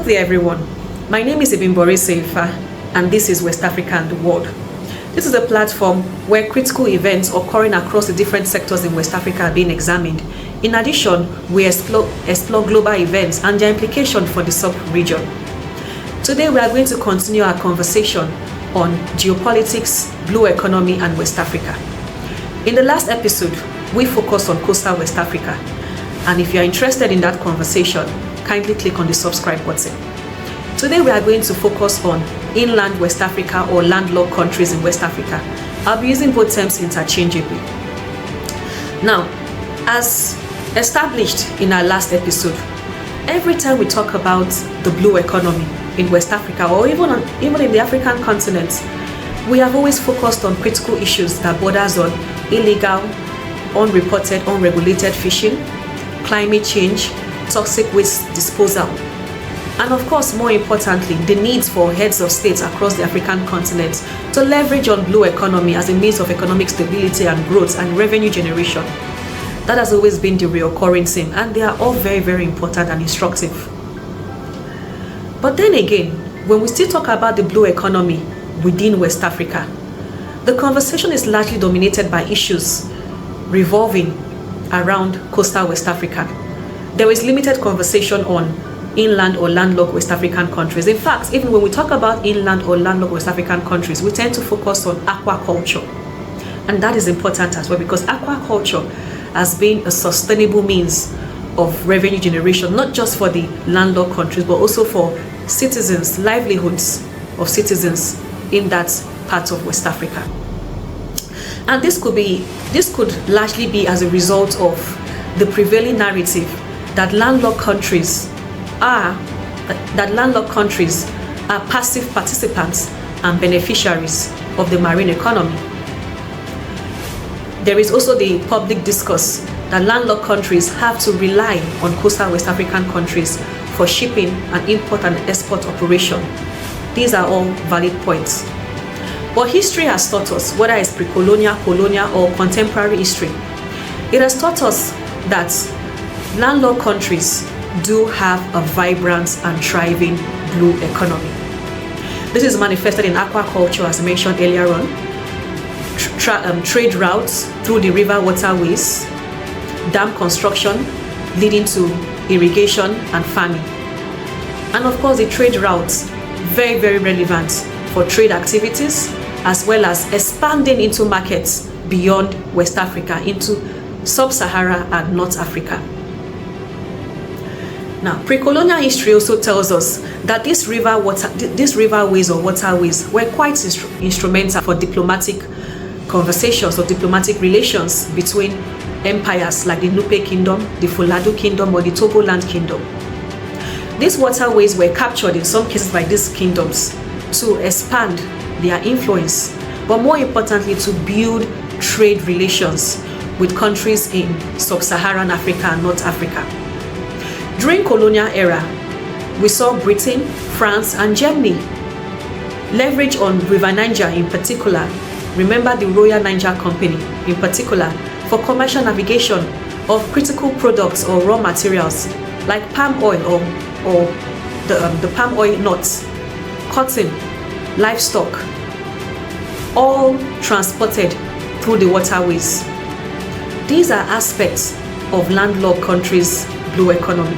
Good day, everyone. My name is Ibimbori Seifa, and this is West Africa and the World. This is a platform where critical events occurring across the different sectors in West Africa are being examined. In addition, we explore global events and their implication for the sub-region. Today, we are going to continue our conversation on geopolitics, blue economy, and West Africa. In the last episode, we focused on coastal West Africa. And if you are interested in that conversation, kindly click on the subscribe button. Today we are going to focus on inland West Africa or landlocked countries in West Africa. I'll be using both terms interchangeably. Now, as established in our last episode, every time we talk about the blue economy in West Africa or even in the African continent, we have always focused on critical issues that borders on illegal, unreported, unregulated fishing, climate change, toxic waste disposal, and of course, more importantly, the needs for heads of states across the African continent to leverage on blue economy as a means of economic stability and growth and revenue generation. That has always been the recurring theme, and they are all very, very important and instructive. But then again, when we still talk about the blue economy within West Africa, the conversation is largely dominated by issues revolving around coastal West Africa. There is limited conversation on inland or landlocked West African countries. In fact, even when we talk about inland or landlocked West African countries, we tend to focus on aquaculture. And that is important as well, because aquaculture has been a sustainable means of revenue generation, not just for the landlocked countries, but also for citizens, livelihoods of citizens in that part of West Africa. And this could largely be as a result of the prevailing narrative that landlocked countries are passive participants and beneficiaries of the marine economy. There is also the public discourse that landlocked countries have to rely on coastal West African countries for shipping and import and export operation. These are all valid points. But history has taught us, whether it's pre-colonial, colonial, or contemporary history, it has taught us that landlocked countries do have a vibrant and thriving blue economy. This is manifested in aquaculture, as mentioned earlier on, trade routes through the river waterways, dam construction leading to irrigation and farming. And of course, the trade routes, very, very relevant for trade activities, as well as expanding into markets beyond West Africa, into Sub-Sahara and North Africa. Now, pre-colonial history also tells us that these riverways or waterways were quite instrumental for diplomatic conversations or diplomatic relations between empires like the Nupe Kingdom, the Fuladu Kingdom, or the Togoland Kingdom. These waterways were captured in some cases by these kingdoms to expand their influence, but more importantly, to build trade relations with countries in Sub-Saharan Africa and North Africa. During colonial era, we saw Britain, France, and Germany leverage on River Niger in particular. Remember the Royal Niger Company in particular, for commercial navigation of critical products or raw materials like palm oil or the palm oil nuts, cotton, livestock, all transported through the waterways. These are aspects of landlocked countries' blue economy,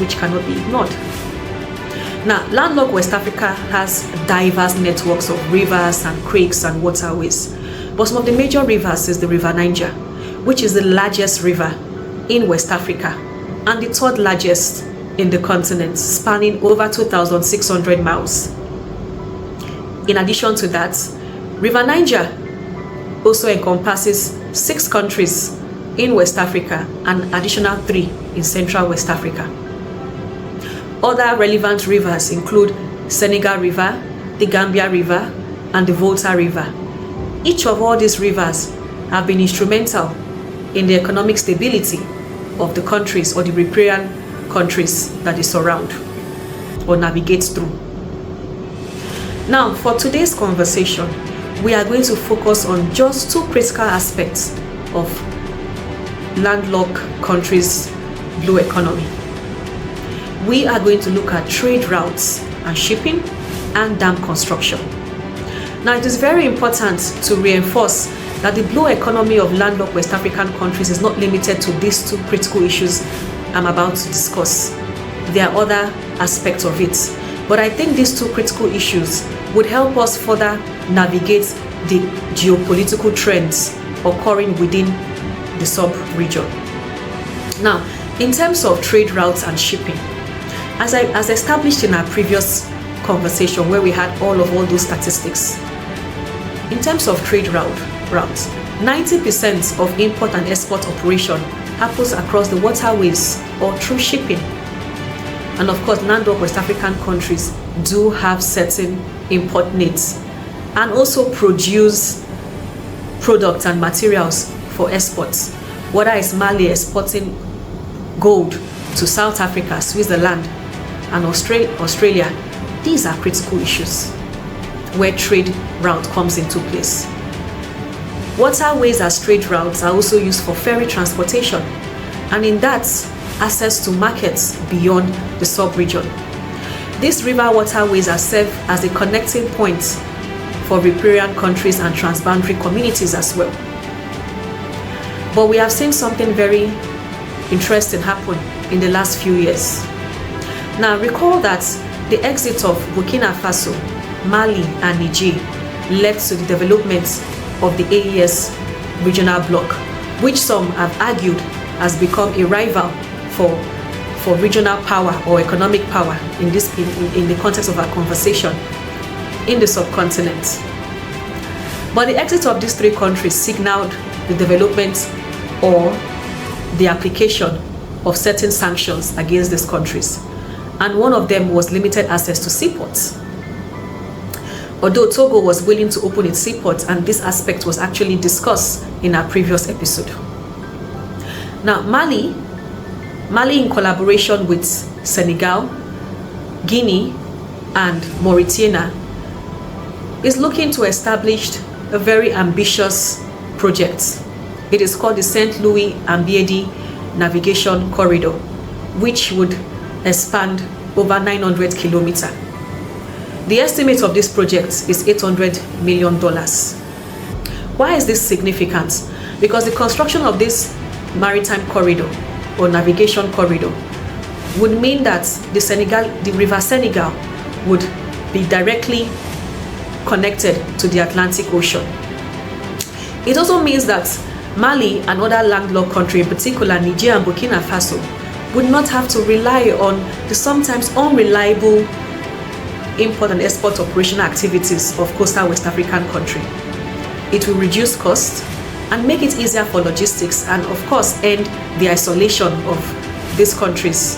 which cannot be ignored. Now, landlocked West Africa has diverse networks of rivers and creeks and waterways. But some of the major rivers is the River Niger, which is the largest river in West Africa and the third largest in the continent, spanning over 2,600 miles. In addition to that, River Niger also encompasses 6 countries in West Africa and additional 3 in Central West Africa. Other relevant rivers include Senegal River, the Gambia River, and the Volta River. Each of all these rivers have been instrumental in the economic stability of the countries or the riparian countries that they surround or navigate through. Now, for today's conversation, we are going to focus on just 2 critical aspects of landlocked countries' blue economy. we are going to look at trade routes and shipping and dam construction. Now, it is very important to reinforce that the blue economy of landlocked West African countries is not limited to these two critical issues I'm about to discuss. There are other aspects of it, but I think these two critical issues would help us further navigate the geopolitical trends occurring within the sub-region. Now, in terms of trade routes and shipping, as established in our previous conversation where we had all those statistics, in terms of trade routes, 90% of import and export operation happens across the waterways or through shipping. And of course, landlocked West African countries do have certain import needs and also produce products and materials for exports. Whether it's Mali exporting gold to South Africa, Switzerland, and Australia, these are critical issues where trade route comes into place. Waterways as trade routes are also used for ferry transportation, and in that, access to markets beyond the sub-region. These river waterways are served as a connecting point for riparian countries and transboundary communities as well. But we have seen something very interesting happen in the last few years. Now, recall that the exit of Burkina Faso, Mali, and Niger led to the development of the AES regional bloc, which some have argued has become a rival for regional power or economic power in the context of our conversation in the subcontinent. But the exit of these three countries signaled the development or the application of certain sanctions against these countries, and one of them was limited access to seaports. Although Togo was willing to open its seaports, and this aspect was actually discussed in our previous episode. Now, Mali in collaboration with Senegal, Guinea, and Mauritania is looking to establish a very ambitious project. It is called the St. Louis Ambiedi Navigation Corridor, which would expand over 900 kilometers. The estimate of this project is $800 million. Why is this significant? Because the construction of this maritime corridor or navigation corridor would mean that the river Senegal would be directly connected to the Atlantic Ocean. It also means that Mali and other landlocked countries, in particular Niger and Burkina Faso, would not have to rely on the sometimes unreliable import and export operational activities of coastal West African country. It will reduce costs and make it easier for logistics, and of course end the isolation of these countries.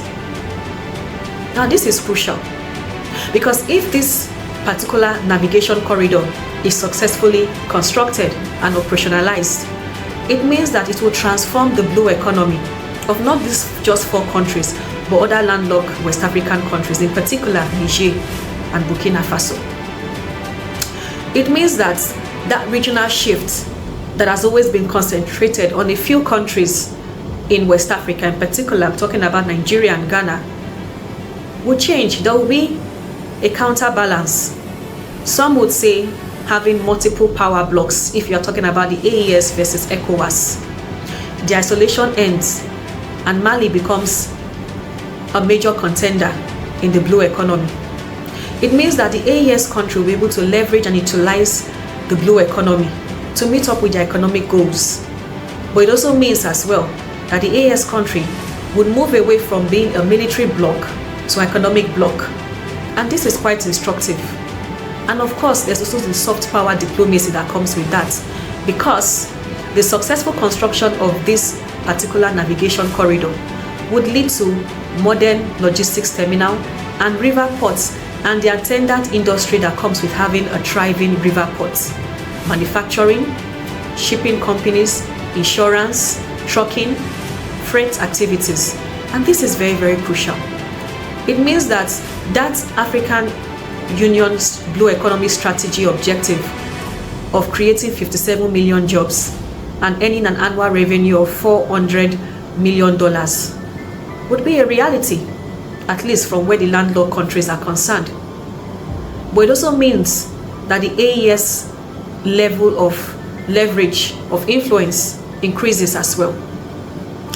Now, this is crucial because if this particular navigation corridor is successfully constructed and operationalized, it means that it will transform the blue economy of not just four countries, but other landlocked West African countries, in particular Niger and Burkina Faso. It means that regional shift that has always been concentrated on a few countries in West Africa, in particular, I'm talking about Nigeria and Ghana, will change. There will be a counterbalance. Some would say having multiple power blocks if you're talking about the AES versus ECOWAS. The isolation ends and Mali becomes a major contender in the blue economy. It means that the AES country will be able to leverage and utilize the blue economy to meet up with their economic goals. But it also means as well that the AES country would move away from being a military bloc to economic bloc. And this is quite instructive. And of course, there's also the soft power diplomacy that comes with that, because the successful construction of this particular navigation corridor would lead to modern logistics terminal and river ports and the attendant industry that comes with having a thriving river port. Manufacturing, shipping companies, insurance, trucking, freight activities. And this is very, very crucial. It means that African Union's blue economy strategy objective of creating 57 million jobs and earning an annual revenue of $400 million would be a reality. at least from where the landlocked countries are concerned. But it also means that the AES level of leverage, of influence, increases as well.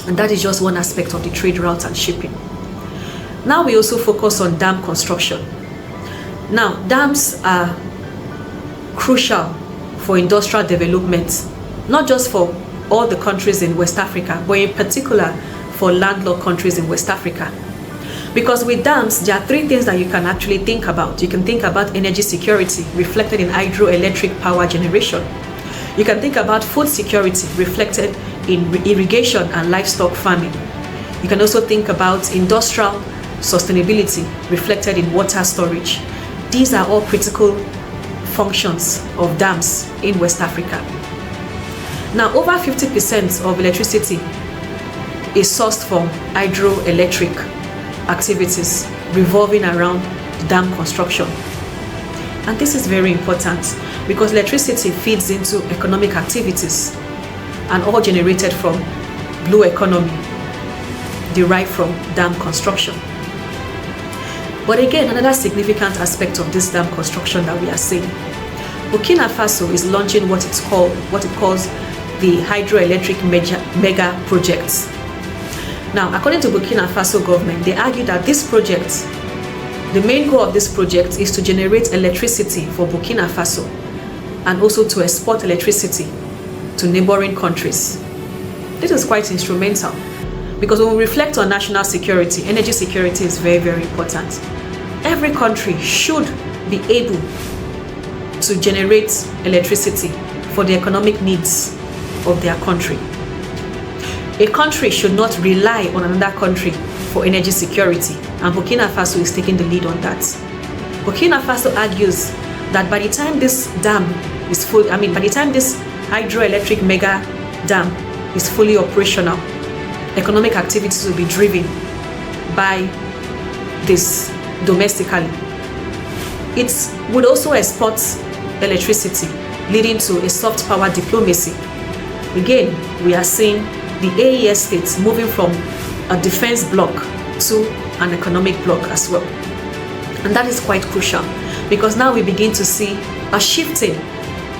And that is just one aspect of the trade route and shipping. Now we also focus on dam construction. Now, dams are crucial for industrial development, not just for all the countries in West Africa, but in particular for landlocked countries in West Africa. Because with dams, there are three things that you can actually think about. You can think about energy security, reflected in hydroelectric power generation. You can think about food security, reflected in irrigation and livestock farming. You can also think about industrial sustainability, reflected in water storage. These are all critical functions of dams in West Africa. Now, over 50% of electricity is sourced from hydroelectric activities revolving around dam construction. And this is very important because electricity feeds into economic activities and all generated from blue economy derived from dam construction. But again, another significant aspect of this dam construction that we are seeing, Burkina Faso is launching what it calls the hydroelectric mega projects. Now, according to Burkina Faso government, they argue that this project, the main goal of this project is to generate electricity for Burkina Faso and also to export electricity to neighboring countries. This is quite instrumental because when we reflect on national security, energy security is very, very important. Every country should be able to generate electricity for the economic needs of their country. A country should not rely on another country for energy security, and Burkina Faso is taking the lead on that. Burkina Faso argues that by the time this dam is full, by the time this hydroelectric mega dam is fully operational, economic activities will be driven by this domestically. It would also export electricity, leading to a soft power diplomacy. Again, we are seeing the AES states moving from a defense bloc to an economic bloc as well. And that is quite crucial because now we begin to see a shifting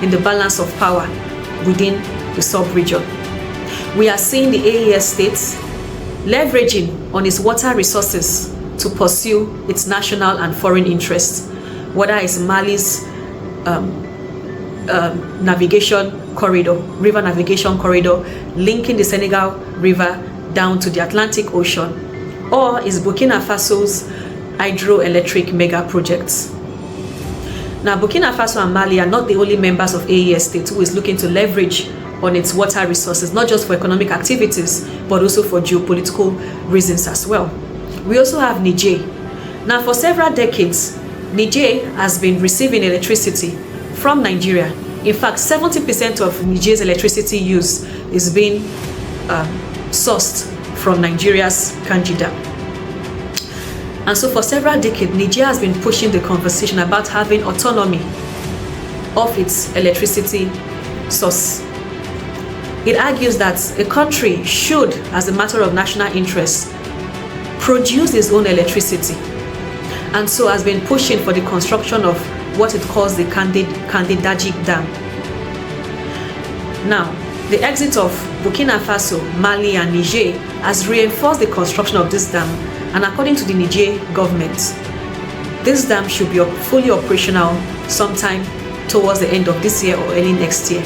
in the balance of power within the sub-region. We are seeing the AES states leveraging on its water resources to pursue its national and foreign interests, whether it's Mali's navigation corridor, river navigation corridor, linking the Senegal River down to the Atlantic Ocean, or is Burkina Faso's hydroelectric mega projects. Now, Burkina Faso and Mali are not the only members of AES states who is looking to leverage on its water resources, not just for economic activities, but also for geopolitical reasons as well. We also have Niger. Now, for several decades, Niger has been receiving electricity from Nigeria. In fact, 70% of Niger's electricity use is being sourced from Nigeria's Kanji Dam. And so for several decades, Niger has been pushing the conversation about having autonomy of its electricity source. It argues that a country should, as a matter of national interest, produce its own electricity, and so has been pushing for the construction of what it calls the Kandidaji Dam. Now, the exit of Burkina Faso, Mali, and Niger has reinforced the construction of this dam, and according to the Niger government, this dam should be fully operational sometime towards the end of this year or early next year.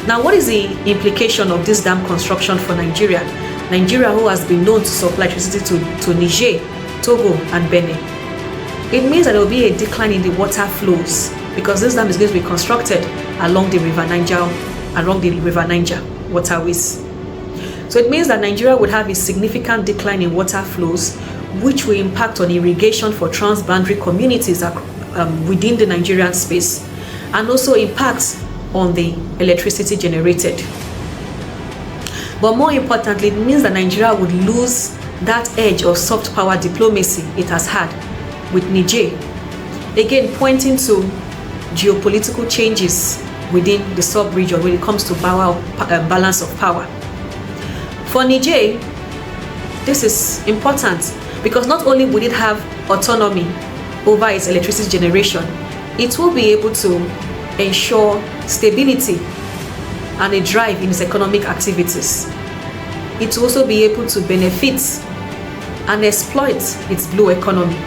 Now, what is the implication of this dam construction for Nigeria? Nigeria, who has been known to supply electricity to Niger, Togo, and Benin. It means that there will be a decline in the water flows because this dam is going to be constructed along the River Niger waterways. So it means that Nigeria would have a significant decline in water flows, which will impact on irrigation for transboundary communities within the Nigerian space, and also impacts on the electricity generated. But more importantly, it means that Nigeria would lose that edge of soft power diplomacy it has had with Niger, again pointing to geopolitical changes within the sub-region when it comes to balance of power. For Niger, this is important Because not only will it have autonomy over its electricity generation, it will be able to ensure stability and a drive in its economic activities. It will also be able to benefit and exploit its blue economy.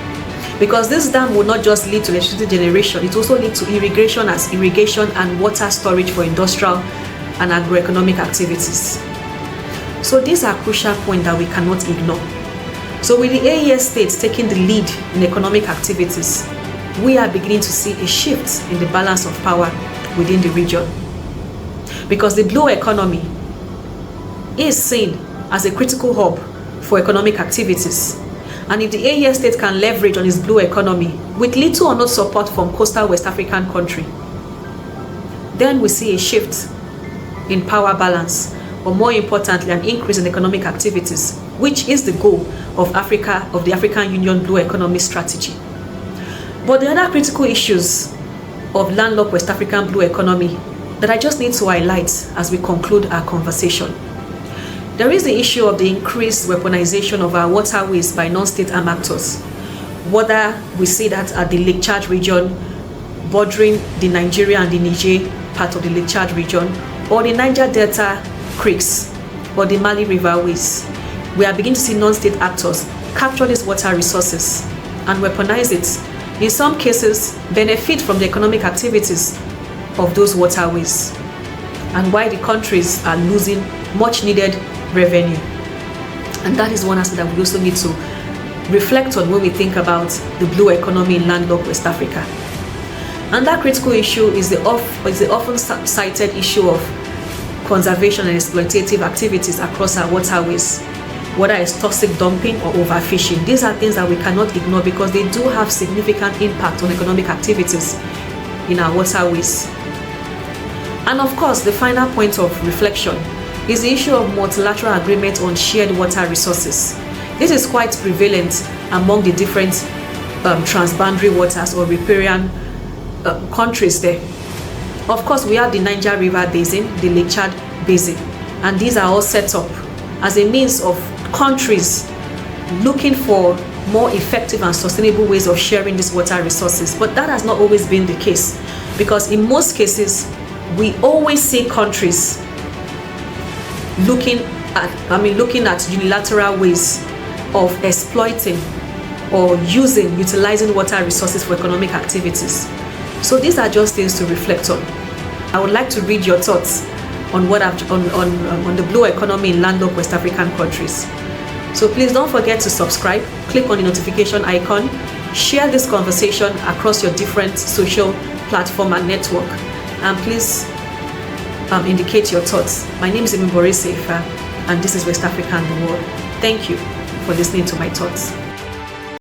Because this dam will not just lead to electricity generation, it will also lead to irrigation and water storage for industrial and agroeconomic activities. So these are crucial points that we cannot ignore. So with the AES states taking the lead in economic activities, we are beginning to see a shift in the balance of power within the region. Because the blue economy is seen as a critical hub for economic activities. And if the AES state can leverage on its blue economy with little or no support from coastal West African country, then we see a shift in power balance, but more importantly, an increase in economic activities, which is the goal of Africa, of the African Union Blue Economy Strategy. But the other critical issues of landlocked West African blue economy that I just need to highlight as we conclude our conversation. There is the issue of the increased weaponization of our waterways by non-state armed actors. Whether we see that at the Lake Chad region, bordering the Nigeria and the Niger part of the Lake Chad region, or the Niger Delta creeks, or the Mali riverways, we are beginning to see non-state actors capture these water resources and weaponize it. In some cases, benefit from the economic activities of those waterways, and why the countries are losing much needed revenue. And that is one aspect that we also need to reflect on when we think about the blue economy in landlocked West Africa. And that critical issue is the often cited issue of conservation and exploitative activities across our waterways, whether it's toxic dumping or overfishing. These are things that we cannot ignore because they do have significant impact on economic activities in our waterways. And of course, the final point of reflection is the issue of multilateral agreement on shared water resources. This is quite prevalent among the different transboundary waters or riparian countries there. Of course, we have the Niger River Basin, the Lake Chad Basin, and these are all set up as a means of countries looking for more effective and sustainable ways of sharing these water resources. But that has not always been the case, because in most cases, we always see countries looking at unilateral ways of exploiting or utilizing water resources for economic activities. So these are just things to reflect on. I would like to read your thoughts on what on the blue economy in landlocked West African countries. So please don't forget to subscribe, click on the notification icon, share this conversation across your different social platform and network, and please indicate your thoughts. My name is Seifa, and this is West Africa and the World. Thank you for listening to my thoughts.